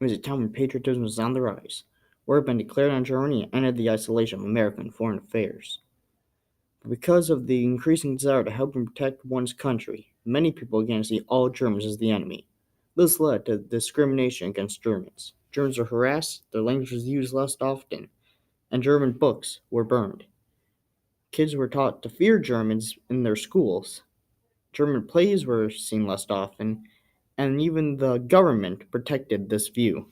It was a time when patriotism was on the rise. War had been declared on Germany and ended the isolation of America in foreign affairs. But because of the increasing desire to help and protect one's country, many people began to see all Germans as the enemy. This led to discrimination against Germans. Germans were harassed, their language was used less often, and German books were burned. Kids were taught to fear Germans in their schools. German plays were seen less often, and even the government protected this view.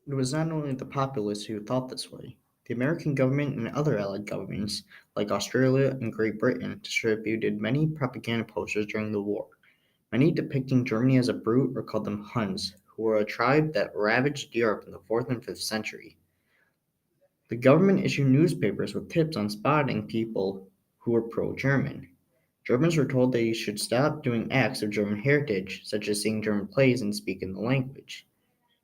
It was not only the populace who thought this way. The American government and other allied governments, like Australia and Great Britain, distributed many propaganda posters during the war, many depicting Germany as a brute or called them Huns, who were a tribe that ravaged Europe in the 4th and 5th century. The government issued newspapers with tips on spotting people who were pro-German. Germans were told they should stop doing acts of German heritage, such as seeing German plays and speaking the language.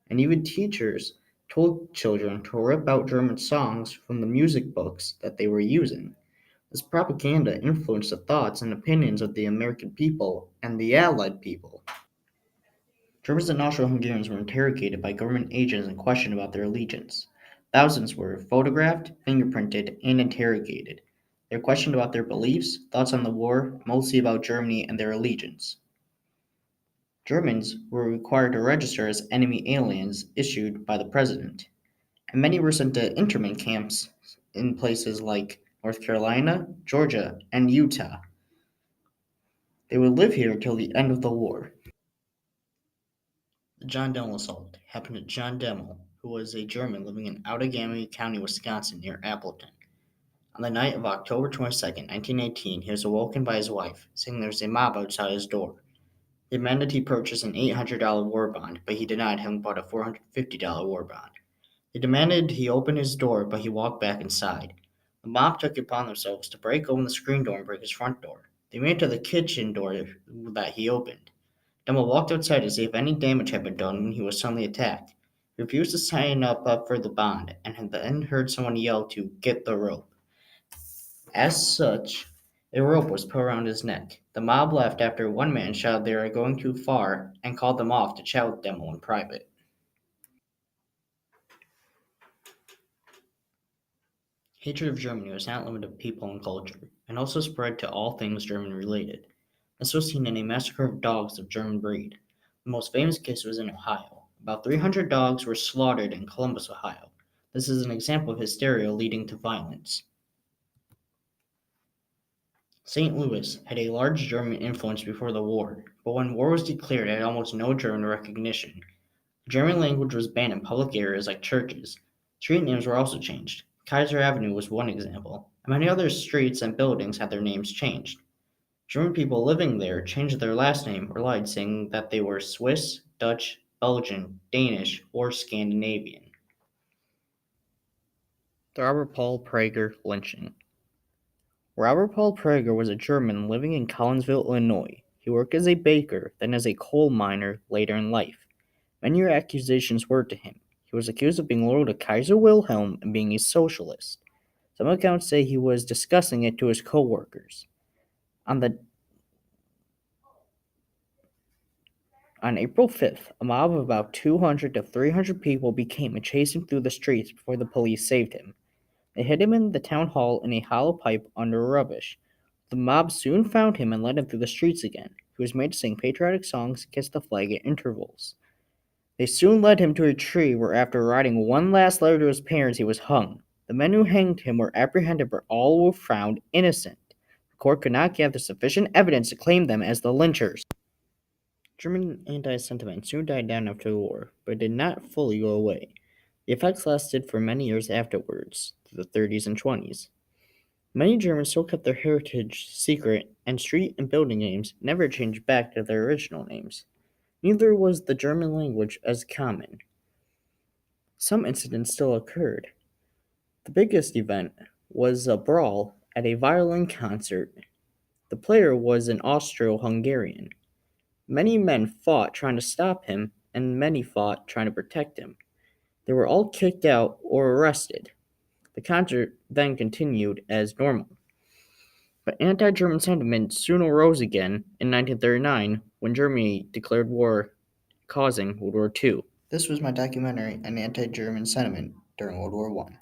And even teachers told children to rip out German songs from the music books that they were using. This propaganda influenced the thoughts and opinions of the American people and the Allied people. Germans and Austro-Hungarians were interrogated by government agents and questioned about their allegiance. Thousands were photographed, fingerprinted, and interrogated. They were questioned about their beliefs, thoughts on the war, mostly about Germany and their allegiance. Germans were required to register as enemy aliens issued by the president, and many were sent to internment camps in places like North Carolina, Georgia, and Utah. They would live here until the end of the war. The John Demmel assault happened to John Demmel, who was a German living in Outagamie County, Wisconsin, near Appleton. On the night of October 22nd, 1918, he was awoken by his wife, saying there was a mob outside his door. They demanded he purchase an $800 war bond, but he denied having bought a $450 war bond. They demanded he open his door, but he walked back inside. The mob took it upon themselves to break open the screen door and break his front door. They made it to the kitchen door that he opened. Dummel walked outside to see if any damage had been done when he was suddenly attacked. He refused to sign up for the bond, and had then heard someone yell to get the rope. As such, a rope was put around his neck. The mob left after one man shouted they were going too far and called them off to chat with Dummel in private. Hatred of Germany was not limited to people and culture, and also spread to all things German related. This was seen in a massacre of dogs of German breed. The most famous case was in Ohio. About 300 dogs were slaughtered in Columbus, Ohio. This is an example of hysteria leading to violence. St. Louis had a large German influence before the war, but when war was declared, it had almost no German recognition. The German language was banned in public areas like churches. Street names were also changed. Kaiser Avenue was one example, and many other streets and buildings had their names changed. German people living there changed their last name or lied, saying that they were Swiss, Dutch, Belgian, Danish, or Scandinavian. The Robert Paul Prager lynching. Robert Paul Prager was a German living in Collinsville, Illinois. He worked as a baker, then as a coal miner later in life. Many accusations were to him. He was accused of being loyal to Kaiser Wilhelm and being a socialist. Some accounts say he was discussing it to his co-workers. On the On April 5th, a mob of about 200 to 300 people became and chased him through the streets before the police saved him. They hid him in the town hall in a hollow pipe under rubbish. The mob soon found him and led him through the streets again. He was made to sing patriotic songs and kiss the flag at intervals. They soon led him to a tree where, after writing one last letter to his parents, he was hung. The men who hanged him were apprehended, but all were found innocent. The court could not gather sufficient evidence to claim them as the lynchers. German anti-sentiment soon died down after the war, but it did not fully go away. The effects lasted for many years afterwards, through the 30s and 20s. Many Germans still kept their heritage secret, and street and building names never changed back to their original names. Neither was the German language as common. Some incidents still occurred. The biggest event was a brawl at a violin concert. The player was an Austro-Hungarian. Many men fought trying to stop him, and many fought trying to protect him. They were all kicked out or arrested. The concert then continued as normal. But anti-German sentiment soon arose again in 1939 when Germany declared war causing World War II. This was my documentary on anti-German sentiment during World War I.